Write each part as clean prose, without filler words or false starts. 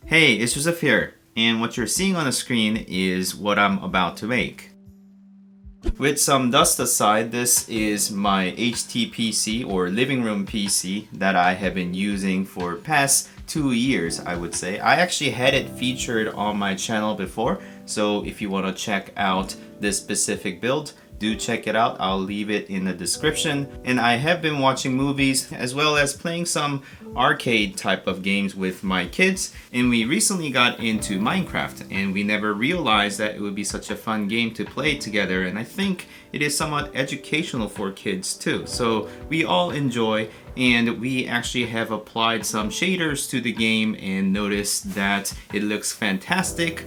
Hey, it's Joseph here, and what you're seeing on the screen is what I'm about to make. With some dust aside, this is my HT or living room PC that I have been using for past 2 years, I would say. I actually had it featured on my channel before, so if you want to check out this specific build, do check it out. I'll leave it in the description. And I have been watching movies as well as playing some arcade type of games with my kids, and we recently got into Minecraft, and we never realized that it would be such a fun game to play together, and I think it is somewhat educational for kids too. So we all enjoy, and we actually have applied some shaders to the game and noticed that it looks fantastic,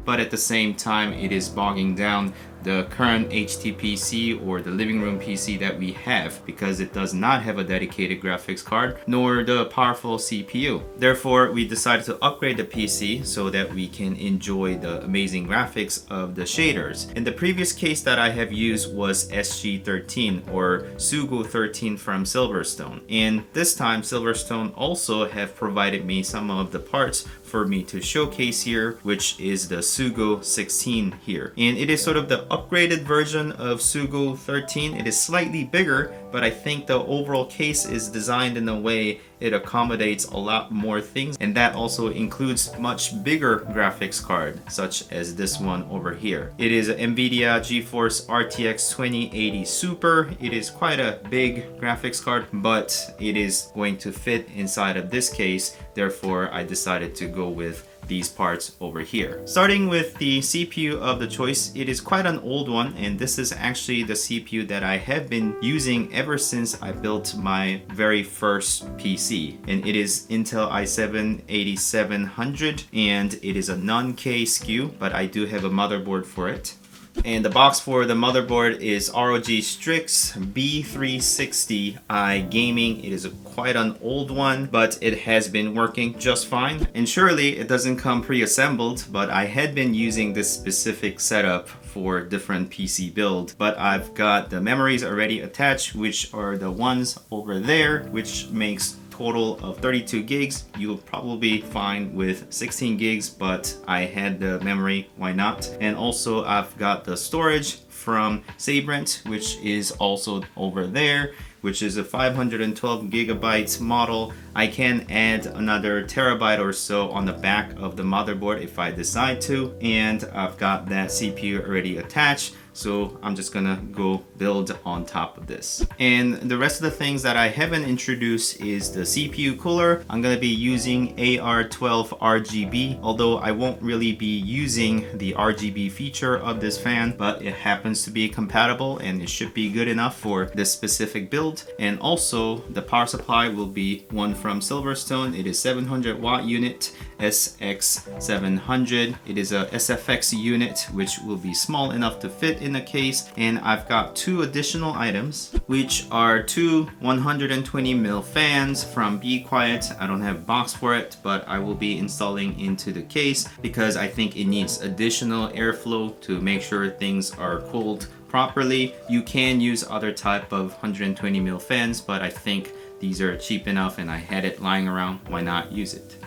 but at the same time it is bogging down the current HTPC or the living room PC that we have, because it does not have a dedicated graphics card nor the powerful CPU. Therefore, we decided to upgrade the PC so that we can enjoy the amazing graphics of the shaders. In the previous case that I have used was SG13 or SUGO 13 from Silverstone, and this time Silverstone also have provided me some of the parts for me to showcase here, which is the SUGO 16 here, and it is sort of the upgraded version of SUGO 13. It is slightly bigger, but I think the overall case is designed in a way it accommodates a lot more things, and that also includes much bigger graphics card such as this one over here. It is an NVIDIA GeForce RTX 2080 Super. It is quite a big graphics card, but it is going to fit inside of this case. Therefore, I decided to go with these parts over here. Starting with the CPU of the choice, it is quite an old one, and this is actually the CPU that I have been using ever since I built my very first PC, and it is Intel i7-8700, and it is a non-K SKU, but I do have a motherboard for it. And the box for the motherboard is ROG Strix B360i Gaming. It is quite an old one, but it has been working just fine. And surely it doesn't come pre-assembled, but I had been using this specific setup for different PC build. But I've got the memories already attached, which are the ones over there, which makes total of 32 gigs. You'll probably find with 16 gigs, but I had the memory, why not? And also I've got the storage from Sabrent, which is also over there, which is a 512 gigabytes model. I can add another terabyte or so on the back of the motherboard if I decide to, and I've got that CPU already attached. So I'm just gonna go build on top of this. And the rest of the things that I haven't introduced is the CPU cooler. I'm gonna be using AR12 RGB, although I won't really be using the RGB feature of this fan, but it happens to be compatible and it should be good enough for this specific build. And also the power supply will be one from Silverstone. It is 700 watt unit, SX700. It is a SFX unit, which will be small enough to fit in the case. And I've got two additional items, which are two 120mm fans from Be Quiet. I don't have a box for it, but I will be installing into the case because I think it needs additional airflow to make sure things are cooled properly. You can use other type of 120mm fans, but I think these are cheap enough and I had it lying around. Why not use it?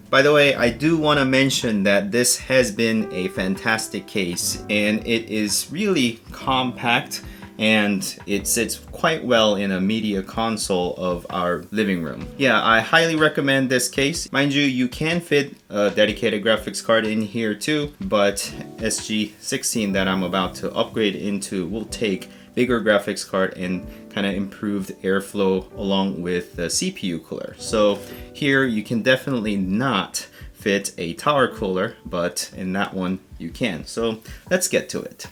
By the way, I do want to mention that this has been a fantastic case, and it is really compact and it sits quite well in a media console of our living room. Yeah, I highly recommend this case. Mind you, you can fit a dedicated graphics card in here too, but SG16 that I'm about to upgrade into will take bigger graphics card and kind of improved airflow along with the CPU cooler. So here you can definitely not fit a tower cooler, but in that one you can. So let's get to it.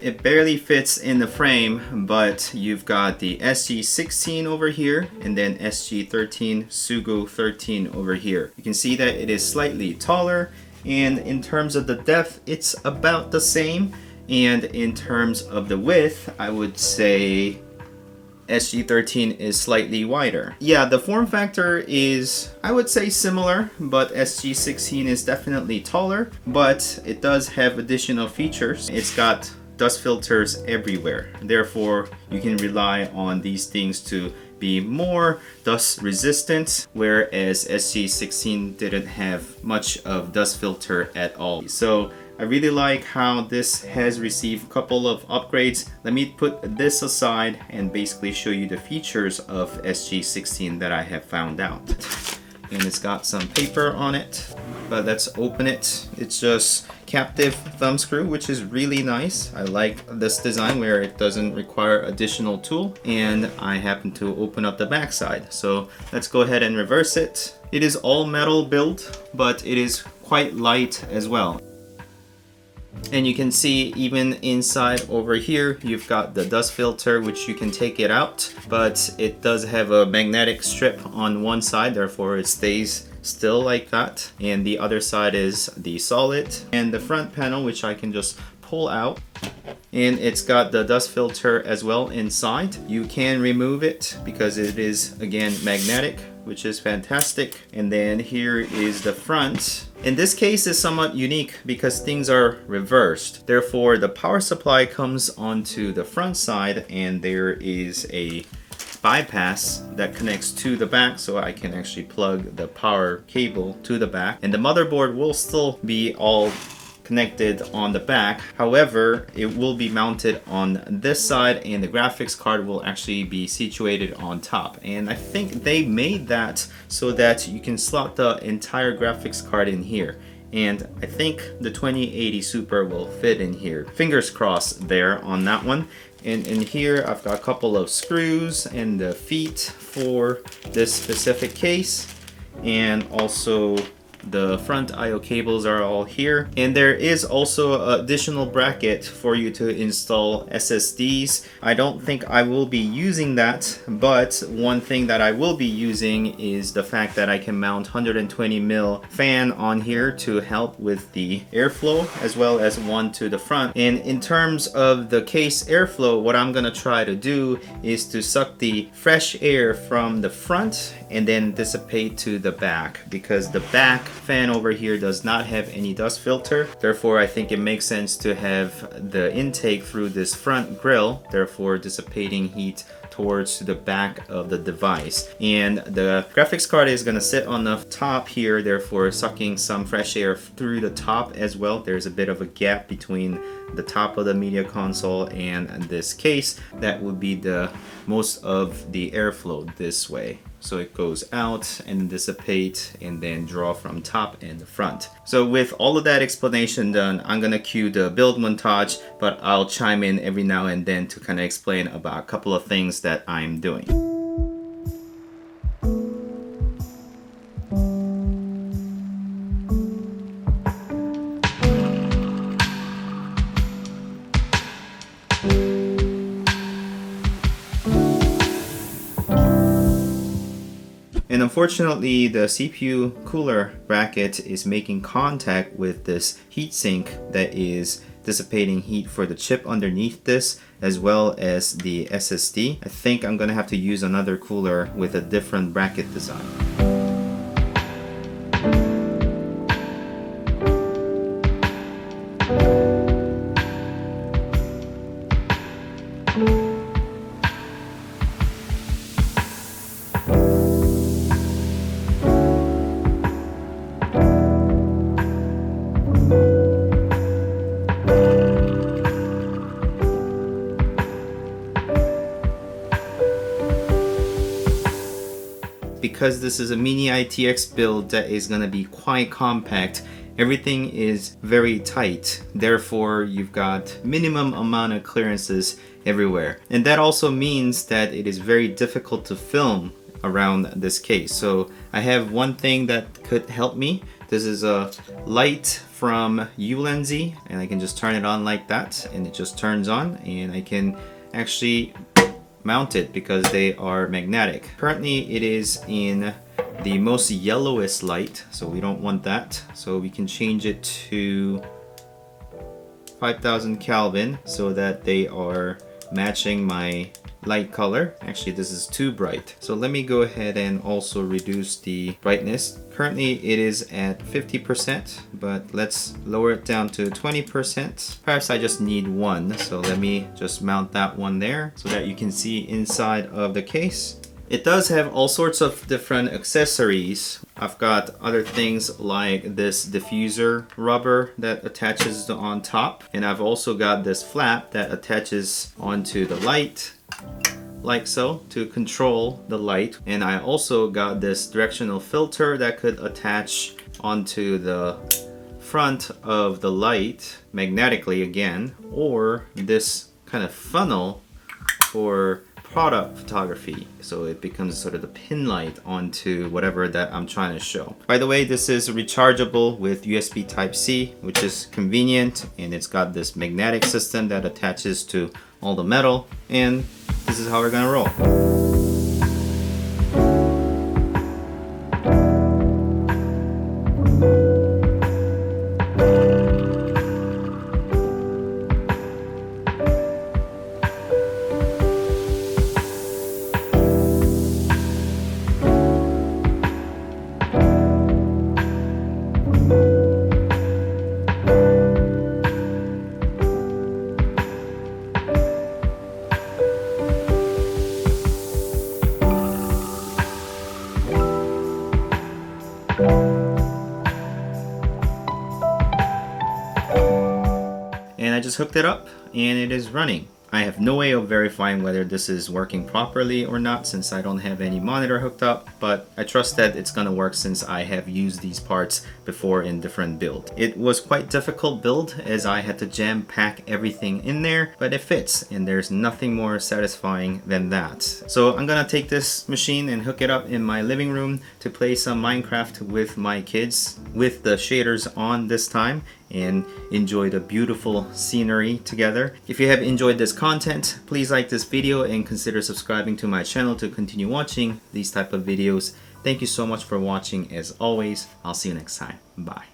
It barely fits in the frame, but you've got the SG16 over here and then SG13 SUGO 13 over here. You can see that it is slightly taller, and in terms of the depth it's about the same, and in terms of the width I would say SG13 is slightly wider. Yeah, the form factor is, I would say, similar, but SG16 is definitely taller, but it does have additional features. It's got dust filters everywhere. Therefore, you can rely on these things to be more dust resistant, whereas SG16 didn't have much of dust filter at all. So I really like how this has received a couple of upgrades. Let me put this aside and basically show you the features of SG16 that I have found out. And it's got some paper on it, but let's open it. It's just captive thumb screw, which is really nice. I like this design where it doesn't require additional tool, and I happen to open up the back side. So let's go ahead and reverse it. It is all metal built, but it is quite light as well. And you can see even inside over here, you've got the dust filter, which you can take it out, but it does have a magnetic strip on one side, therefore it stays still like that. And the other side is the solid. And the front panel, which I can just pull out, and it's got the dust filter as well inside. You can remove it because it is, again, magnetic, which is fantastic. And then here is the front. In this case, is somewhat unique because things are reversed. Therefore, the power supply comes onto the front side, and there is a bypass that connects to the back, so I can actually plug the power cable to the back. And the motherboard will still be all connected on the back. However, it will be mounted on this side, and the graphics card will actually be situated on top. And I think they made that so that you can slot the entire graphics card in here. And I think the 2080 Super will fit in here. Fingers crossed there on that one. And in here, I've got a couple of screws and the feet for this specific case. And also the front I/O cables are all here, and there is also an additional bracket for you to install SSDs. I don't think I will be using that, but one thing that I will be using is the fact that I can mount 120mm fan on here to help with the airflow, as well as one to the front. And in terms of the case airflow, what I'm gonna try to do is to suck the fresh air from the front and then dissipate to the back, because the back fan over here does not have any dust filter. Therefore, I think it makes sense to have the intake through this front grill, therefore dissipating heat towards the back of the device. And the graphics card is going to sit on the top here, therefore sucking some fresh air through the top as well. There's a bit of a gap between the top of the media console and this case. That would be the most of the airflow this way. So it goes out and dissipate and then draw from top and the front. So with all of that explanation done, I'm gonna cue the build montage, but I'll chime in every now and then to kind of explain about a couple of things that I'm doing. And unfortunately, the CPU cooler bracket is making contact with this heatsink that is dissipating heat for the chip underneath this, as well as the SSD. I think I'm gonna have to use another cooler with a different bracket design. Because this is a mini ITX build that is going to be quite compact, everything is very tight. Therefore, you've got minimum amount of clearances everywhere. And that also means that it is very difficult to film around this case. So I have one thing that could help me. This is a light from Ulanzi, and I can just turn it on like that, and it just turns on, and I can actually mount it because they are magnetic. Currently it is in the most yellowest light, so we don't want that. So we can change it to 5000 Kelvin so that they are matching my light color. Actually, this is too bright. So let me go ahead and also reduce the brightness. Currently it is at 50%, but let's lower it down to 20%. Perhaps I just need one. So let me just mount that one there so that you can see inside of the case. It does have all sorts of different accessories. I've got other things like this diffuser rubber that attaches on top. And I've also got this flap that attaches onto the light, like so, to control the light. And I also got this directional filter that could attach onto the front of the light magnetically again, or this kind of funnel for product photography, so it becomes sort of the pin light onto whatever that I'm trying to show. By the way, this is rechargeable with USB Type-C, which is convenient, and it's got this magnetic system that attaches to all the metal, and this is how we're gonna roll. And I just hooked it up and it is running. I have no way of verifying whether this is working properly or not since I don't have any monitor hooked up, but I trust that it's gonna work since I have used these parts before in different builds. It was quite difficult build as I had to jam pack everything in there, but it fits and there's nothing more satisfying than that. So I'm gonna take this machine and hook it up in my living room to play some Minecraft with my kids with the shaders on this time and enjoy the beautiful scenery together. If you have enjoyed this content, please like this video and consider subscribing to my channel to continue watching these type of videos. Thank you so much for watching. As always, I'll see you next time. Bye.